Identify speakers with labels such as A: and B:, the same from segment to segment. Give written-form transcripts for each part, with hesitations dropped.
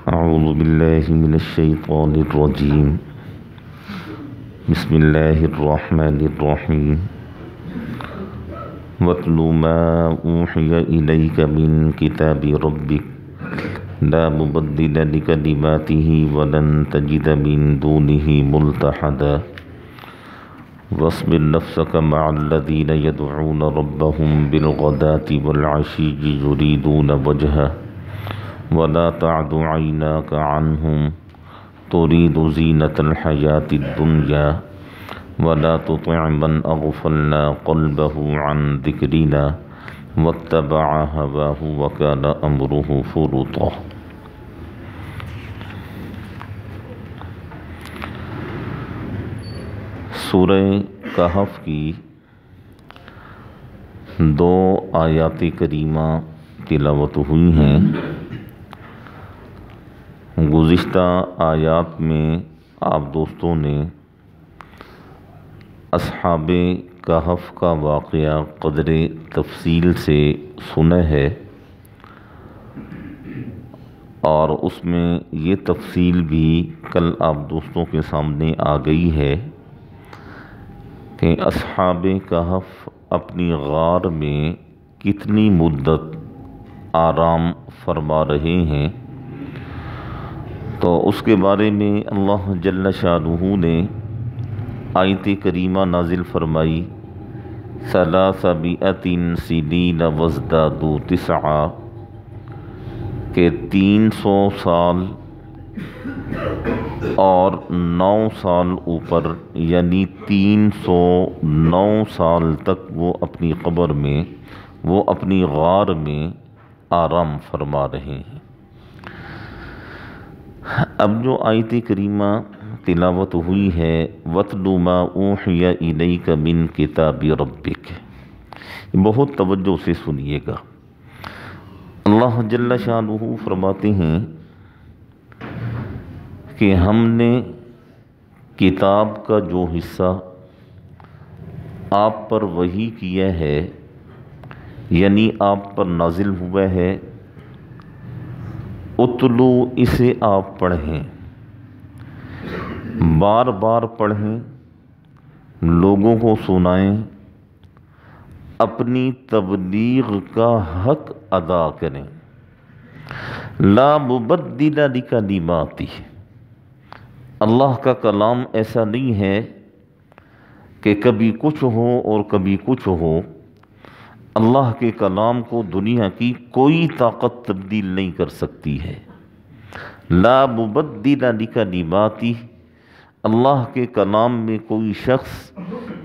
A: أعوذ بالله من الشيطان الرجيم. بسم الله الرحمن الرحيم. واتل ما أوحي إليك من كتاب ربك لا مبدل لكلماته ولن تجد من دونه ملتحدا. واصبر نفسك مع الذين يدعون ربهم بالغداة والعشي يريدون وجهه ولا تعد عيناك عنهم تريد زينة الحياة الدنيا ولا تطع من أغفلنا قلبه عن ذكرنا واتبع هواه وكان أمره فرطا. سورہ کہف کی 2 آیات کریمہ تلاوت ہوئی ہیں۔ گزشتہ آیات میں آپ دوستوں نے اصحاب کہف کا واقعہ قدر تفصیل سے سنا ہے، اور اس میں یہ تفصیل بھی کل آپ دوستوں کے سامنے آ گئی ہے کہ اصحاب کہف اپنی غار میں کتنی مدت آرام فرما رہے ہیں۔ تو اس کے بارے میں اللہ جل شانہ نے آیت کریمہ نازل فرمائی، 300 سنین وازدادوا 9 کہ 300 سال اور 9 سال اوپر، یعنی 309 سال تک وہ اپنی قبر میں، وہ اپنی غار میں آرام فرما رہے ہیں۔ اب جو آیت کریمہ تلاوت ہوئی ہے، وَاتْلُ مَا أُوحِيَ إِلَيْكَ مِن كِتَابِ رَبِّكَ، بہت توجہ سے سنیے گا۔ اللہ جل شانہ فرماتے ہیں کہ ہم نے کتاب کا جو حصہ آپ پر وحی کیا ہے، یعنی آپ پر نازل ہوا ہے، اتلو، اسے آپ پڑھیں، بار بار پڑھیں، لوگوں کو سنائیں، اپنی تبلیغ کا حق ادا کریں۔ لا مبدل لکلماتہ، اللہ کا کلام ایسا نہیں ہے کہ کبھی کچھ ہو اور کبھی کچھ ہو۔ اللہ کے کلام کو دنیا کی کوئی طاقت تبدیل نہیں کر سکتی ہے۔ لا مبدل لکلماتہ، اللہ کے کلام میں کوئی شخص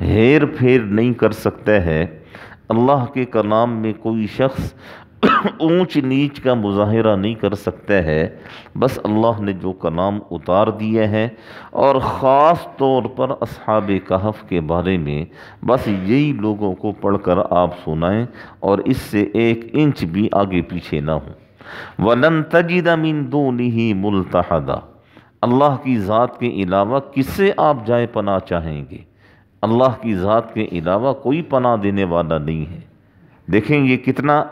A: ہیر پھیر نہیں کر سکتا ہے۔ اللہ کے کلام میں کوئی شخص اونچ نیچ کا مظاہرہ نہیں کر سکتا ہے۔ بس اللہ نے جو کلام اتار دیا ہے، اور خاص طور پر اصحاب کہف کے بارے میں بس یہی لوگوں کو پڑھ کر آپ سنائیں، اور اس سے 1 انچ بھی آگے پیچھے نہ ہوں۔ وَلَن تَجِدَ مِن دُونِهِ مُلْتَحَدًا، اللہ کی ذات کے علاوہ کس سے آپ جائے پناہ چاہیں گے؟ اللہ کی ذات کے علاوہ کوئی پناہ دینے والا نہیں ہے۔ دیکھیں یہ کتنا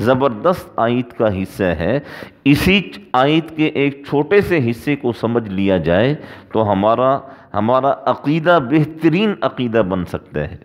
A: زبردست آیت کا حصہ ہے۔ اسی آیت کے ایک چھوٹے سے حصے کو سمجھ لیا جائے تو ہمارا عقیدہ بہترین عقیدہ بن سکتا ہے۔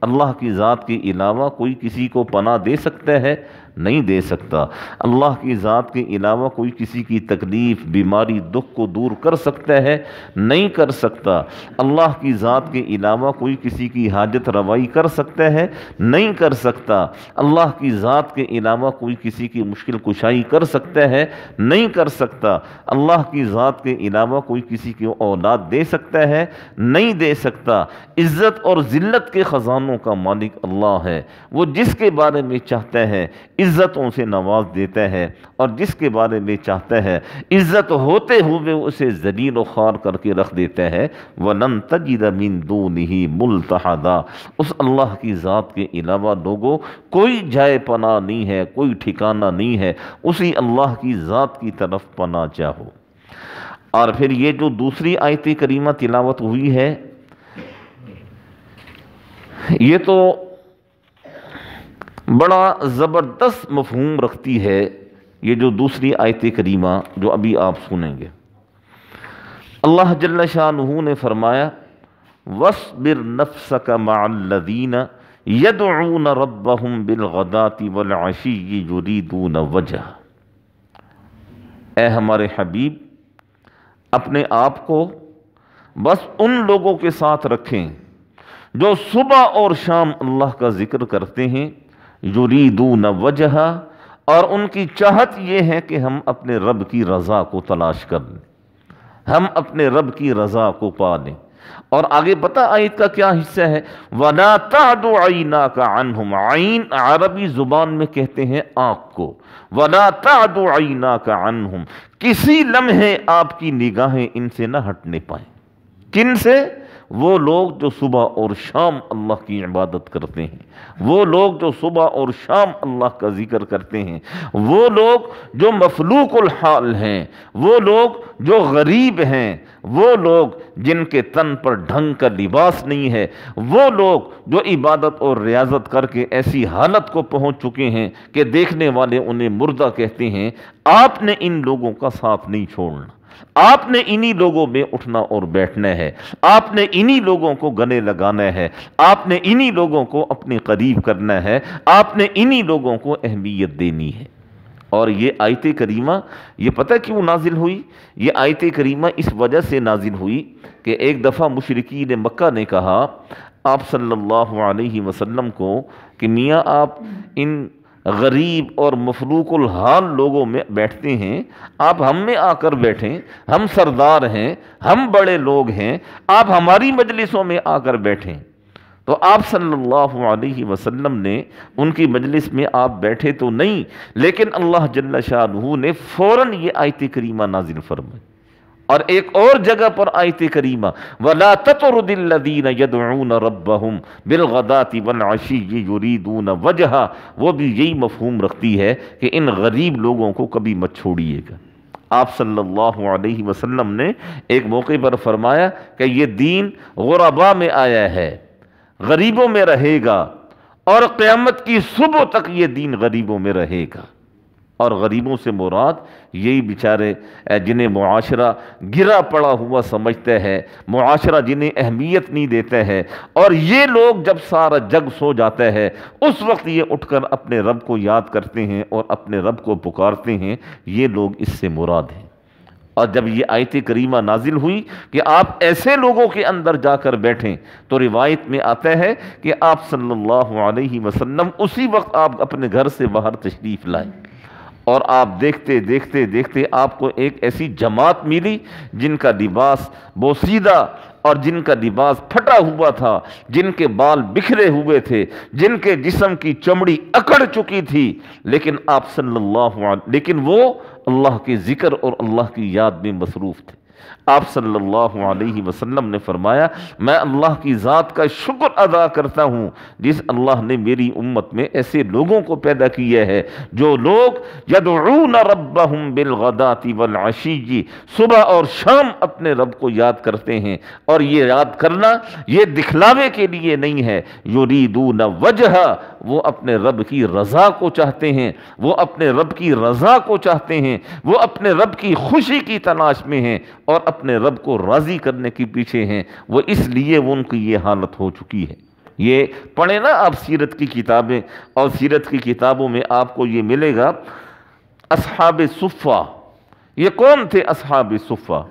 A: اللہ کی ذات کے علاوہ کوئی کسی کو پناہ دے سکتا ہے؟ نہیں دے سکتا۔ اللہ کی ذات کے علاوہ کوئی کسی کی تکلیف، بیماری، دکھ کو دور کر سکتا ہے؟ نہیں کر سکتا۔ اللہ کی ذات کے علاوہ کوئی کسی کی حاجت روائی کر سکتا ہے؟ نہیں کر سکتا۔ اللہ کی ذات کے علاوہ کوئی کسی کی مشکل کشائی کر سکتا ہے؟ نہیں کر سکتا۔ اللہ کی ذات کے علاوہ کوئی کسی کی اولاد دے سکتا ہے؟ نہیں دے سکتا۔ عزت اور ذلت کے خزانوں کا مالک اللہ ہے۔ وہ جس کے بارے میں چاہتا ہے عزتوں سے نواز دیتا ہے، اور جس کے بارے میں چاہتا ہے عزت ہوتے ہوئے اسے ذلیل و خوار کر کے رکھ دیتا ہے۔ وَلَن تَجِدَ مِن دُونِهِ مُلْتَحَدًا، اس اللہ کی ذات کے علاوہ لوگوں کوئی جائے پناہ نہیں ہے، کوئی ٹھکانہ نہیں ہے۔ اسی اللہ کی ذات کی طرف پناہ چاہو۔ اور پھر یہ جو دوسری آیت کریمہ تلاوت ہوئی ہے، یہ تو بڑا زبردست مفہوم رکھتی ہے یہ جو دوسری آیت کریمہ جو ابھی آپ سنیں گے، اللہ جل شانہ نے فرمایا وَاصْبِرْ نَفْسَكَ مَعَ الَّذِينَ يَدْعُونَ رَبَّهُمْ بِالْغَدَاةِ وَالْعَشِيِّ يُرِيدُونَ وَجْهَهُ، اے ہمارے حبیب اپنے آپ کو بس ان لوگوں کے ساتھ رکھیں جو صبح اور شام اللہ کا ذکر کرتے ہیں، یریدون وجہ، اور ان کی چاہت یہ ہے کہ ہم اپنے رب کی رضا کو تلاش کر لیں، ہم اپنے رب کی رضا کو پا لیں۔ اور آگے پتہ آیت کا کیا حصہ ہے؟ وَلَا تَعْدُ عَيْنَاكَ عَنْهُمْ، عین عربی زبان میں کہتے ہیں آنکھ کو، وَلَا تَعْدُ عَيْنَاكَ عَنْهُمْ، کسی لمحے آپ کی نگاہیں ان سے نہ ہٹنے پائیں۔ کن سے؟ وہ لوگ جو صبح اور شام اللہ کی عبادت کرتے ہیں، وہ لوگ جو صبح اور شام اللہ کا ذکر کرتے ہیں، وہ لوگ جو مفلوق الحال ہیں، وہ لوگ جو غریب ہیں، وہ لوگ جن کے تن پر ڈھنگ کا لباس نہیں ہے، وہ لوگ جو عبادت اور ریاضت کر کے ایسی حالت کو پہنچ چکے ہیں کہ دیکھنے والے انہیں مردہ کہتے ہیں، آپ نے ان لوگوں کا ساتھ نہیں چھوڑنا، آپ نے انہی لوگوں میں اٹھنا اور بیٹھنا ہے، آپ نے انہی لوگوں کو گلے لگانا ہے، آپ نے انہی لوگوں کو اپنے قریب کرنا ہے، آپ نے انہی لوگوں کو اہمیت دینی ہے۔ اور یہ آیت کریمہ یہ پتہ کیوں نازل ہوئی؟ یہ آیت کریمہ اس وجہ سے نازل ہوئی کہ ایک دفعہ مشرکین مکہ نے کہا آپ صلی اللہ علیہ وسلم کو کہ میاں آپ ان غریب اور مفلوق الحال لوگوں میں بیٹھتے ہیں، آپ ہم میں آ کر بیٹھیں، ہم سردار ہیں، ہم بڑے لوگ ہیں، آپ ہماری مجلسوں میں آ کر بیٹھیں۔ تو آپ صلی اللہ علیہ وسلم نے ان کی مجلس میں آپ بیٹھے تو نہیں، لیکن اللہ جل شانہ نے فوراً یہ آیت کریمہ نازل فرمائی۔ اور ایک اور جگہ پر آیت کریمہ وَلَا تَطْرُدِ الَّذِينَ يَدْعُونَ رَبَّهُمْ بِالْغَدَاةِ وَالْعَشِيِّ يُرِيدُونَ وَجْهَهُ، وہ بھی یہی مفہوم رکھتی ہے کہ ان غریب لوگوں کو کبھی مت چھوڑیے گا۔ آپ صلی اللہ علیہ وسلم نے ایک موقع پر فرمایا کہ یہ دین غرباء میں آیا ہے، غریبوں میں رہے گا، اور قیامت کی صبح تک یہ دین غریبوں میں رہے گا۔ اور غریبوں سے مراد یہی بیچارے جنہیں معاشرہ گرا پڑا ہوا سمجھتا ہے، معاشرہ جنہیں اہمیت نہیں دیتا ہے، اور یہ لوگ جب سارا جگ سو جاتا ہے اس وقت یہ اٹھ کر اپنے رب کو یاد کرتے ہیں اور اپنے رب کو پکارتے ہیں، یہ لوگ اس سے مراد ہیں۔ اور جب یہ آیت کریمہ نازل ہوئی کہ آپ ایسے لوگوں کے اندر جا کر بیٹھیں، تو روایت میں آتا ہے کہ آپ صلی اللہ علیہ وسلم اسی وقت آپ اپنے گھر سے باہر تشریف لائے، اور آپ دیکھتے دیکھتے دیکھتے آپ کو ایک ایسی جماعت ملی جن کا لباس بوسیدہ اور جن کا لباس پھٹا ہوا تھا، جن کے بال بکھرے ہوئے تھے، جن کے جسم کی چمڑی اکڑ چکی تھی، لیکن وہ اللہ کے ذکر اور اللہ کی یاد میں مصروف تھے۔ آپ صلی اللہ علیہ وسلم نے فرمایا میں اللہ کی ذات کا شکر ادا کرتا ہوں جس اللہ نے میری امت میں ایسے لوگوں کو پیدا کیا ہے جو لوگ یدعون ربہم بالغداۃ والعشی، صبح اور شام اپنے رب کو یاد کرتے ہیں، اور یہ یاد کرنا یہ دکھلاوے کے لیے نہیں ہے، یریدون وجہ، وہ اپنے رب کی رضا کو چاہتے ہیں، وہ اپنے رب کی رضا کو چاہتے ہیں، وہ اپنے رب کی خوشی کی تلاش میں ہیں اور اپنے رب کو راضی کرنے کے پیچھے ہیں، وہ اس لیے ان کی یہ حالت ہو چکی ہے۔ یہ پڑھیں نا آپ سیرت کی کتابیں، اور سیرت کی کتابوں میں آپ کو یہ ملے گا اصحاب صفہ۔ یہ کون تھے اصحاب صفہ؟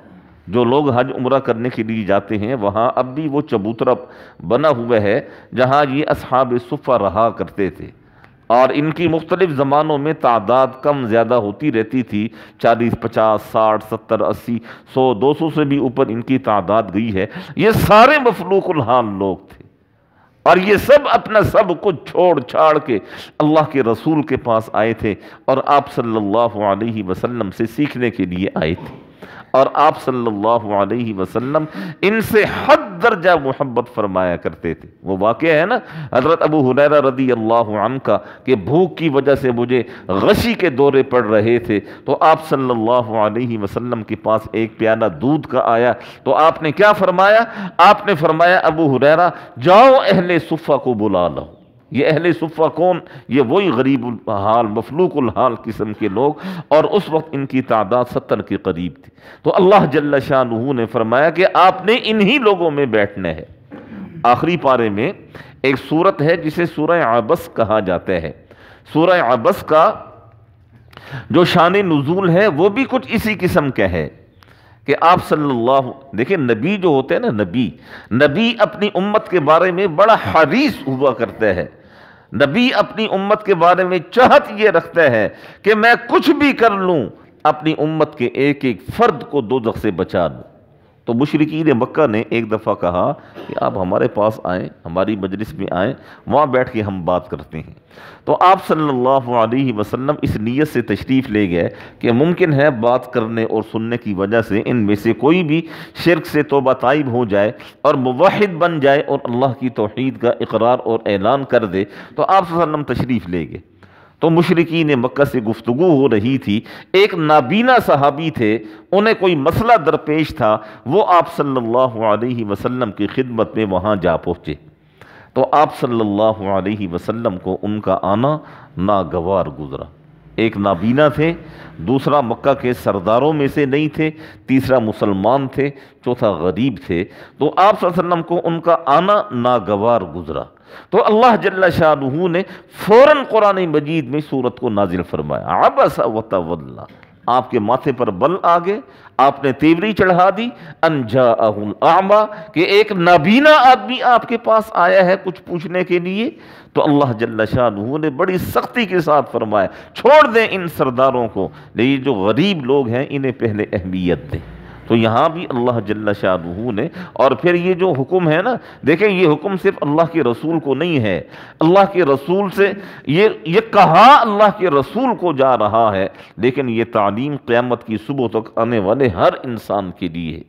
A: جو لوگ حج عمرہ کرنے کے لیے جاتے ہیں وہاں اب بھی وہ چبوترا بنا ہوا ہے جہاں یہ اصحاب صفہ رہا کرتے تھے، اور ان کی مختلف زمانوں میں تعداد کم زیادہ ہوتی رہتی تھی، 40 50 60 70 80 100 200 سے بھی اوپر ان کی تعداد گئی ہے۔ یہ سارے مفلوق الحال لوگ تھے، اور یہ سب اپنا سب کچھ چھوڑ چھاڑ کے اللہ کے رسول کے پاس آئے تھے، اور آپ صلی اللہ علیہ وسلم سے سیکھنے کے لیے آئے تھے، اور آپ صلی اللہ علیہ وسلم ان سے حد درجہ محبت فرمایا کرتے تھے۔ وہ واقعہ ہے نا حضرت ابو ہریرہ رضی اللہ عنہ کا کہ بھوک کی وجہ سے مجھے غشی کے دورے پڑ رہے تھے، تو آپ صلی اللہ علیہ وسلم کے پاس ایک پیالہ دودھ کا آیا، تو آپ نے کیا فرمایا؟ آپ نے فرمایا ابو ہریرہ جاؤ اہل صفہ کو بلا لاؤ، یہ اہل صفہ کون؟ یہ وہی غریب الحال مفلوق الحال قسم کے لوگ، اور اس وقت ان کی تعداد 70 کے قریب تھی۔ تو اللہ جل شانہ نے فرمایا کہ آپ نے انہی لوگوں میں بیٹھنا ہے۔ آخری پارے میں ایک سورت ہے جسے سورہ عبس کہا جاتا ہے۔ سورہ عبس کا جو شان نزول ہے وہ بھی کچھ اسی قسم کا ہے کہ آپ صلی اللہ، دیکھیں نبی جو ہوتے ہیں نا، نبی اپنی امت کے بارے میں بڑا حریص ہوا کرتا ہے۔ نبی اپنی امت کے بارے میں چاہت یہ رکھتا ہے کہ میں کچھ بھی کر لوں اپنی امت کے ایک ایک فرد کو دوزخ سے بچا لوں۔ تو مشرکین مکہ نے ایک دفعہ کہا کہ آپ ہمارے پاس آئیں، ہماری مجلس میں آئیں، وہاں بیٹھ کے ہم بات کرتے ہیں۔ تو آپ صلی اللہ علیہ وسلم اس نیت سے تشریف لے گئے کہ ممکن ہے بات کرنے اور سننے کی وجہ سے ان میں سے کوئی بھی شرک سے توبہ طائب ہو جائے اور موحد بن جائے اور اللہ کی توحید کا اقرار اور اعلان کر دے۔ تو آپ صلی اللہ علیہ وسلم تشریف لے گئے، تو مشرکین مکہ سے گفتگو ہو رہی تھی۔ ایک نابینا صحابی تھے، انہیں کوئی مسئلہ درپیش تھا، وہ آپ صلی اللہ علیہ وسلم کی خدمت میں وہاں جا پہنچے۔ تو آپ صلی اللہ علیہ وسلم کو ان کا آنا ناگوار گزرا۔ ایک نابینا تھے، دوسرا مکہ کے سرداروں میں سے نہیں تھے، تیسرا مسلمان تھے، چوتھا غریب تھے۔ تو آپ صلی اللہ علیہ وسلم کو ان کا آنا ناگوار گزرا۔ تو اللہ جل شانہ نے فوراً قرآن مجید میں سورت کو نازل فرمایا، عبس وتولی، آپ کے ماتھے پر بل آ گئے، آپ نے تیوری چڑھا دی، ان جاءہ الاعمی، کہ ایک نابینا آدمی آپ کے پاس آیا ہے کچھ پوچھنے کے لیے۔ تو اللہ جل شانہ نے بڑی سختی کے ساتھ فرمایا چھوڑ دیں ان سرداروں کو، لیکن جو غریب لوگ ہیں انہیں پہلے اہمیت دیں۔ تو یہاں بھی اللہ جل شانہ نے، اور پھر یہ جو حکم ہے نا، دیکھیں یہ حکم صرف اللہ کے رسول کو نہیں ہے، اللہ کے رسول سے یہ کہا اللہ کے رسول کو جا رہا ہے، لیکن یہ تعلیم قیامت کی صبح تک آنے والے ہر انسان کے لیے ہے۔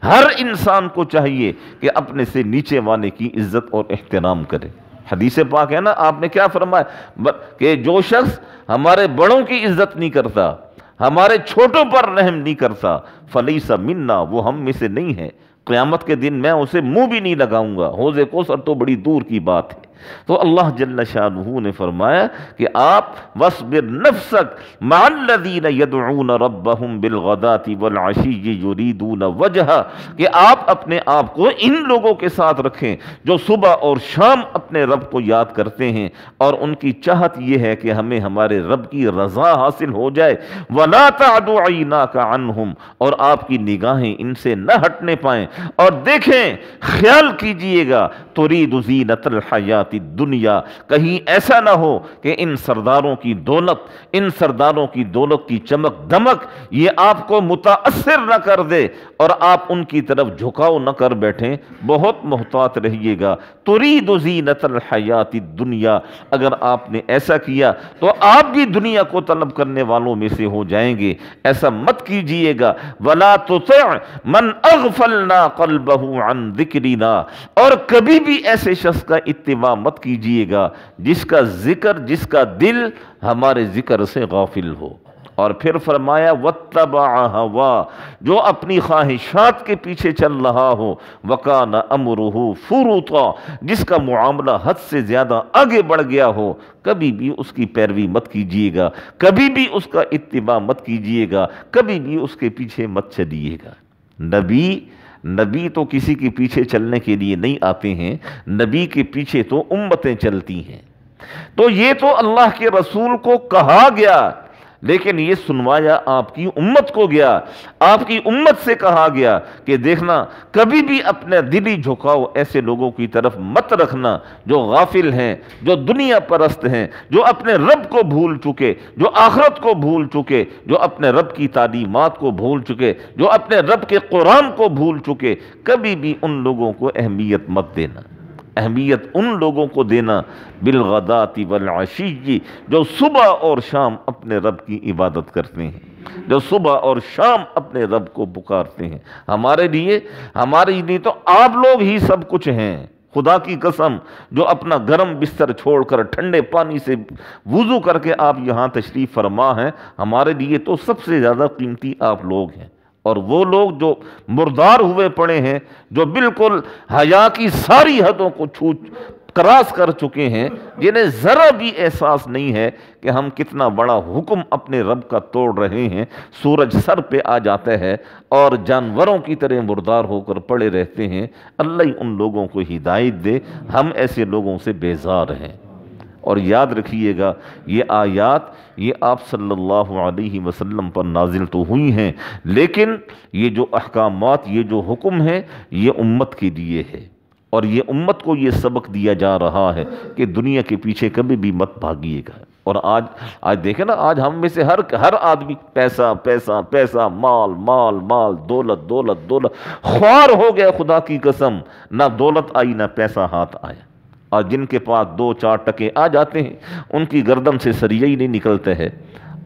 A: ہر انسان کو چاہیے کہ اپنے سے نیچے والے کی عزت اور احترام کرے۔ حدیث پاک ہے نا، آپ نے کیا فرمایا کہ جو شخص ہمارے بڑوں کی عزت نہیں کرتا، ہمارے چھوٹوں پر رحم نہیں کرتا، فلیس منا، وہ ہم میں سے نہیں ہے، قیامت کے دن میں اسے منہ بھی نہیں لگاؤں گا، حوض کوثر تو بڑی دور کی بات ہے۔ تو اللہ جل شانہ نے فرمایا کہ آپ وَاصْبِرْ نَفْسَكَ مَعَ الَّذِينَ يَدْعُونَ رَبَّهُمْ بِالْغَدَاةِ وَالْعَشِيِّ يُرِيدُونَ وَجْهَهُ، کہ آپ اپنے آپ کو ان لوگوں کے ساتھ رکھیں جو صبح اور شام اپنے رب کو یاد کرتے ہیں اور ان کی چاہت یہ ہے کہ ہمیں ہمارے رب کی رضا حاصل ہو جائے۔ وَلَا تَعْدُ عَيْنَاكَ عَنْهُمْ، اور آپ کی نگاہیں ان سے نہ ہٹنے پائیں۔ اور دیکھیں، خیال کیجئے گا، تُرِيدُ زِينَةَ الْحَيَاةِ الدنیا، کہیں ایسا نہ ہو کہ ان سرداروں کی دولت کی چمک دمک یہ آپ کو متاثر نہ کر دے اور آپ ان کی طرف جھکاؤ نہ کر بیٹھیں۔ بہت محتاط رہیے گا۔ ترید زینت الحیات الدنیا، اگر آپ نے ایسا کیا تو آپ بھی دنیا کو طلب کرنے والوں میں سے ہو جائیں گے، ایسا مت کیجئے گا۔ ولا تطع من اغفلنا قلبہ عن ذکرنا، اور کبھی بھی ایسے شخص کا اتباع مت کیجئے گا جس کا دل ہمارے ذکر سے غافل ہو۔ اور پھر فرمایا واتبع ہوا، جو اپنی خواہشات کے پیچھے چل رہا ہو، وکان امرہ فرطا، جس کا معاملہ حد سے زیادہ آگے بڑھ گیا ہو، کبھی بھی اس کی پیروی مت کیجیے گا، کبھی بھی اس کا اتباع مت کیجیے گا، کبھی بھی اس کے پیچھے مت چلیے گا۔ نبی تو کسی کے پیچھے چلنے کے لیے نہیں آتے ہیں، نبی کے پیچھے تو امتیں چلتی ہیں۔ تو یہ تو اللہ کے رسول کو کہا گیا، لیکن یہ سنوایا آپ کی امت کو گیا۔ آپ کی امت سے کہا گیا کہ دیکھنا، کبھی بھی اپنے دلی جھکاؤ ایسے لوگوں کی طرف مت رکھنا جو غافل ہیں، جو دنیا پرست ہیں، جو اپنے رب کو بھول چکے، جو آخرت کو بھول چکے، جو اپنے رب کی تعلیمات کو بھول چکے، جو اپنے رب کے قرآن کو بھول چکے۔ کبھی بھی ان لوگوں کو اہمیت مت دینا۔ اہمیت ان لوگوں کو دینا بالغداۃ والعشی، جو صبح اور شام اپنے رب کی عبادت کرتے ہیں، جو صبح اور شام اپنے رب کو پکارتے ہیں۔ ہمارے لیے تو آپ لوگ ہی سب کچھ ہیں، خدا کی قسم، جو اپنا گرم بستر چھوڑ کر ٹھنڈے پانی سے وضو کر کے آپ یہاں تشریف فرما ہیں، ہمارے لیے تو سب سے زیادہ قیمتی آپ لوگ ہیں۔ اور وہ لوگ جو مردار ہوئے پڑے ہیں، جو بالکل حیا کی ساری حدوں کو کراس کر چکے ہیں، جنہیں ذرا بھی احساس نہیں ہے کہ ہم کتنا بڑا حکم اپنے رب کا توڑ رہے ہیں۔ سورج سر پہ آ جاتا ہے اور جانوروں کی طرح مردار ہو کر پڑے رہتے ہیں۔ اللہ ہی ان لوگوں کو ہدایت دے، ہم ایسے لوگوں سے بیزار ہیں۔ اور یاد رکھیے گا، یہ آیات یہ آپ صلی اللہ علیہ وسلم پر نازل تو ہوئی ہیں، لیکن یہ جو احکامات، یہ جو حکم ہے، یہ امت کے لیے ہے، اور یہ امت کو یہ سبق دیا جا رہا ہے کہ دنیا کے پیچھے کبھی بھی مت بھاگیے گا۔ اور آج دیکھیں نا، آج ہم میں سے ہر آدمی پیسہ پیسہ پیسہ، مال مال مال، دولت دولت دولت، خوار ہو گیا خدا کی قسم، نہ دولت آئی نہ پیسہ ہاتھ آیا۔ اور جن کے پاس 2-4 ٹکے آ جاتے ہیں، ان کی گردن سے سریہ ہی نہیں نکلتا ہے،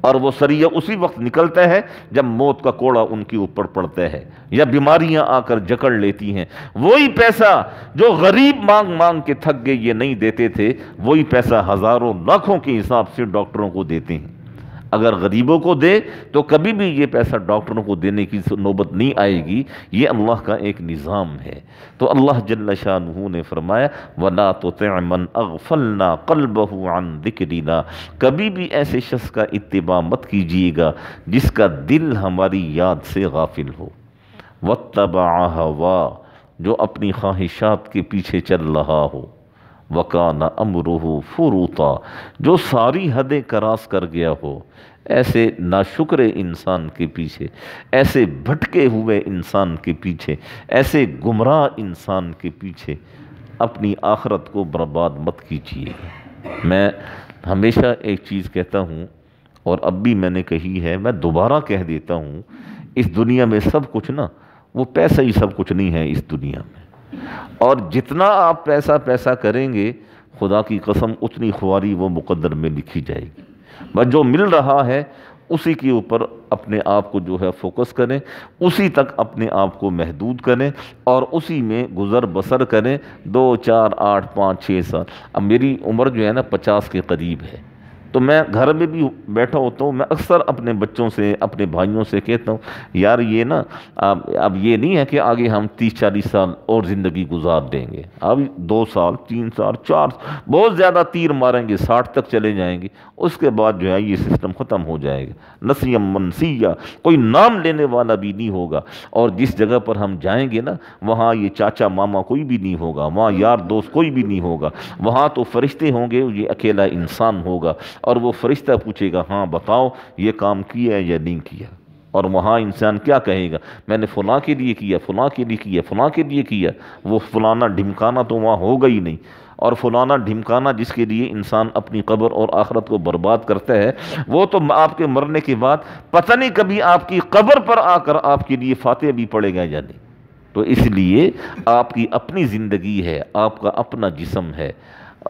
A: اور وہ سریہ اسی وقت نکلتا ہے جب موت کا کوڑا ان کے اوپر پڑتا ہے یا بیماریاں آ کر جکڑ لیتی ہیں۔ وہی پیسہ جو غریب مانگ مانگ کے تھک گئے، یہ نہیں دیتے تھے، وہی پیسہ ہزاروں لاکھوں کے حساب سے ڈاکٹروں کو دیتے ہیں۔ اگر غریبوں کو دے تو کبھی بھی یہ پیسہ ڈاکٹروں کو دینے کی نوبت نہیں آئے گی۔ یہ اللہ کا ایک نظام ہے۔ تو اللہ جل شانہ نے فرمایا وَلَا تُطِعْ مَنْ أَغْفَلْنَا قَلْبَهُ عَنْ ذِكْرِنَا، کبھی بھی ایسے شخص کا اتباع مت کیجیے گا جس کا دل ہماری یاد سے غافل ہو۔ وَاتَّبَعَ هَوَاهُ، جو اپنی خواہشات کے پیچھے چل رہا ہو۔ وَكَانَ أَمْرُهُ فُرُوطًا، جو ساری حدیں کراس کر گیا ہو۔ ایسے ناشکر انسان کے پیچھے، ایسے بھٹکے ہوئے انسان کے پیچھے، ایسے گمراہ انسان کے پیچھے اپنی آخرت کو برباد مت کیجیے۔ میں ہمیشہ ایک چیز کہتا ہوں، اور اب بھی میں نے کہی ہے، میں دوبارہ کہہ دیتا ہوں، اس دنیا میں سب کچھ نا، وہ پیسہ ہی سب کچھ نہیں ہے اس دنیا میں۔ اور جتنا آپ پیسہ پیسہ کریں گے، خدا کی قسم اتنی خواری وہ مقدر میں لکھی جائے گی۔ بس جو مل رہا ہے اسی کے اوپر اپنے آپ کو جو ہے فوکس کریں، اسی تک اپنے آپ کو محدود کریں اور اسی میں گزر بسر کریں 2 4 8 5 6 سال۔ اب میری عمر جو ہے نا 50 کے قریب ہے، تو میں گھر میں بھی بیٹھا ہوتا ہوں، میں اکثر اپنے بچوں سے، اپنے بھائیوں سے کہتا ہوں، یار یہ نا اب یہ نہیں ہے کہ آگے ہم 30-40 سال اور زندگی گزار دیں گے، اب 2 سال 3 سال 4، بہت زیادہ تیر ماریں گے 60 تک چلے جائیں گے، اس کے بعد جو ہے یہ سسٹم ختم ہو جائے گا، نسیم منسیہ، کوئی نام لینے والا بھی نہیں ہوگا، اور جس جگہ پر ہم جائیں گے نا، وہاں یہ چاچا ماما کوئی بھی نہیں ہوگا، وہاں یار دوست کوئی بھی نہیں ہوگا، وہاں تو فرشتے ہوں گے، یہ اکیلا انسان ہوگا، اور وہ فرشتہ پوچھے گا ہاں بتاؤ یہ کام کیا یا نہیں کیا، اور وہاں انسان کیا کہے گا، میں نے فلاں کے لیے کیا، فلاں کے لیے کیا، فلاں کے لیے کیا، وہ فلانا ڈھمکانا تو وہاں ہوگا ہی نہیں، اور فلانا ڈھمکانا جس کے لیے انسان اپنی قبر اور آخرت کو برباد کرتا ہے، وہ تو آپ کے مرنے کے بعد پتہ نہیں کبھی آپ کی قبر پر آ کر آپ کے لیے فاتحہ بھی پڑے گا یا نہیں۔ تو اس لیے آپ کی اپنی زندگی ہے، آپ کا اپنا جسم ہے،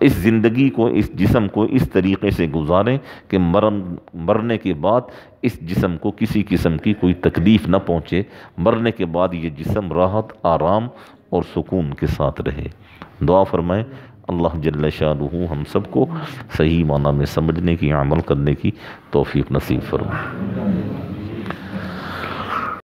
A: اس زندگی کو، اس جسم کو اس طریقے سے گزاریں کہ مرنے کے بعد اس جسم کو کسی قسم کی کوئی تکلیف نہ پہنچے، مرنے کے بعد یہ جسم راحت، آرام اور سکون کے ساتھ رہے۔ دعا فرمائیں اللہ جل شانہ ہم سب کو صحیح معنی میں سمجھنے کی، عمل کرنے کی توفیق نصیب فرمائے۔